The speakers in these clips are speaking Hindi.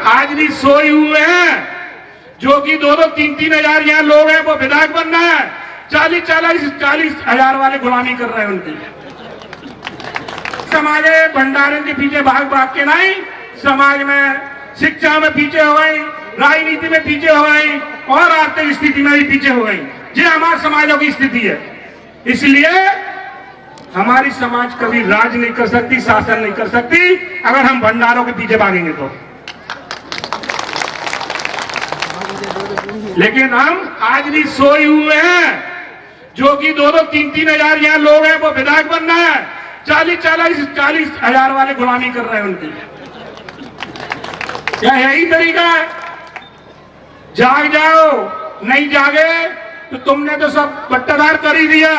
आज भी सोए हुए हैं, जो कि 2-2, 3-3 हजार यहाँ लोग हैं, वो विधायक बन रहे हैं, 40 हजार वाले गुलामी कर रहे हैं उनकी। समाज भंडारण के पीछे भाग भाग के नहीं, समाज में शिक्षा में पीछे हो गई, राजनीति में पीछे हो गई और आर्थिक स्थिति में भी पीछे हो गई। ये हमारे समाजों की स्थिति है। इसलिए हमारी समाज कभी राज नहीं कर सकती, शासन नहीं कर सकती अगर हम भंडारों के पीछे भागेंगे तो। लेकिन हम आज भी सोए हुए हैं, जो कि 2-2, 3-3 हजार यहाँ लोग हैं, वो विधायक बन रहे हैं, 40 हजार वाले गुलामी कर रहे हैं उनकी। क्या यही तरीका है? जाग जाओ, नहीं जागे तो तुमने तो सब बट्टादार कर ही दिया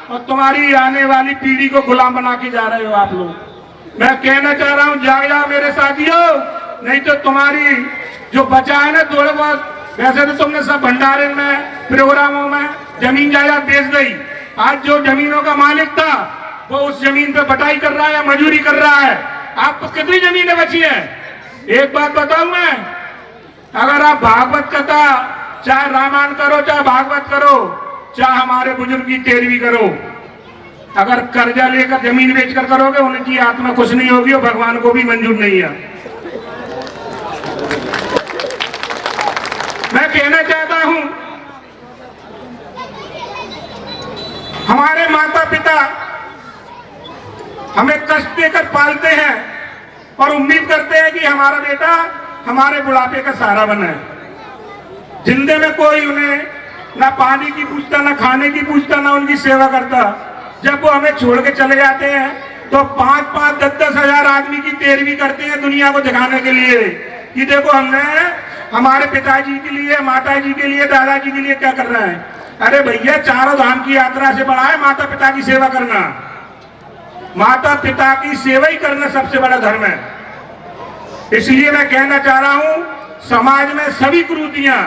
और तुम्हारी आने वाली पीढ़ी को गुलाम बना के जा रहे हो आप लोग। मैं कहना चाह रहा हूं, जाग जाओ मेरे साथियों, नहीं तो तुम्हारी जो बचा है ना थोड़े बहुत, वैसे तो तुमने सब भंडारण में, प्रोग्रामों में जमीन जायदाद बेच दी। आज जो जमीनों का मालिक था वो उस जमीन पे बटाई कर रहा है या मजूरी कर रहा है। आपको कितनी जमीनें बची है? एक बात बताऊं मैं, अगर आप भागवत कथा चाहे रामायण करो, चाहे भागवत करो, चाहे हमारे बुजुर्ग की तेरहवीं करो, अगर कर्जा लेकर जमीन बेचकर करोगे उनकी आत्मा खुश नहीं होगी और भगवान को भी मंजूर नहीं है। मैं कहना चाहता हूं, हमारे माता पिता हमें कष्ट देकर पालते हैं और उम्मीद करते हैं कि हमारा बेटा हमारे बुढ़ापे का सहारा बने। जिंदे में कोई उन्हें ना पानी की पूछता, ना खाने की पूछता, ना उनकी सेवा करता। जब वो हमें छोड़ के चले जाते हैं तो 5-5, 10-10 हजार आदमी की तेरहवीं करते हैं दुनिया को दिखाने के लिए कि देखो हमने हमारे पिताजी के लिए, माताजी के लिए, दादाजी के लिए क्या कर रहे हैं। अरे भैया, चारों धाम की यात्रा से बड़ा है माता पिता की सेवा करना। माता पिता की सेवा ही करना सबसे बड़ा धर्म है। इसलिए मैं कहना चाह रहा हूं, समाज में सभी कुरीतियां,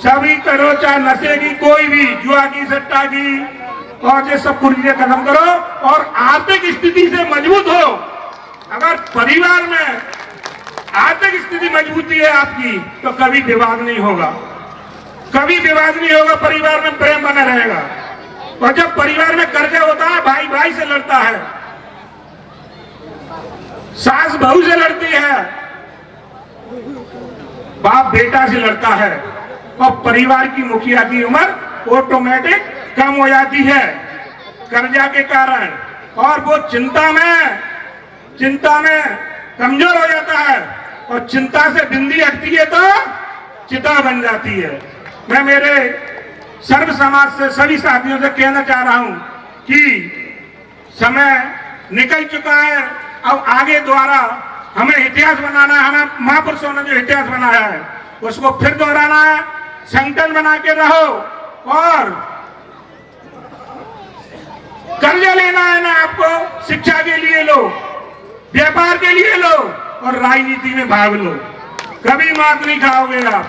सभी करो, चाहे नशे की, कोई भी, जुआ की, सट्टा की, और ये सब कुरीतियां खत्म करो और आर्थिक स्थिति से मजबूत हो। अगर परिवार में आर्थिक स्थिति मजबूती है आपकी तो कभी विवाद नहीं होगा, कभी विवाद नहीं होगा, परिवार में प्रेम बना रहेगा। और जब परिवार में कर्जा होता है, भाई भाई से लड़ता है, सास बहू से लड़ती है, बाप बेटा से लड़ता है और परिवार की मुखिया की उम्र ऑटोमेटिक कम हो जाती है कर्जा के कारण, और वो चिंता में कमजोर हो जाता है और चिंता से बिंदी हटती है तो चिता बन जाती है। मैं मेरे सर्व समाज से सभी साथियों से कहना चाह रहा हूं कि समय निकल चुका है, अब आगे द्वारा हमें इतिहास बनाना है। हमें महापुरुषों ने जो इतिहास बनाया है उसको फिर दोहराना है। संगठन बना के रहो और कर्जा लेना है ना आपको, शिक्षा के लिए लो, व्यापार के लिए लो और राजनीति में भाग लो। कभी मात नहीं खाओगे आप।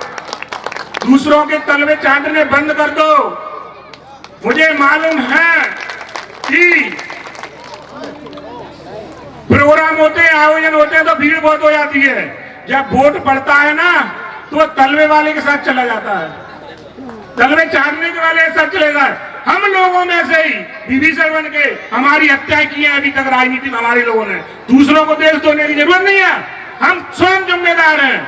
दूसरों के तलवे चाटने बंद कर दो। मुझे मालूम है कि प्रोग्राम होते हैं, आयोजन होते हैं तो भीड़ बहुत हो जाती है। जब वोट पड़ता है ना तो वो तलवे वाले के साथ चला जाता है, तलवे चाटने के वाले के साथ चले जाए। हम लोगों में से ही विभीषण बन के हमारी हत्या की है अभी तक राजनीति में हमारे लोगों ने। दूसरों को देश देने की जरूरत नहीं है, हम स्वयं जिम्मेदार हैं।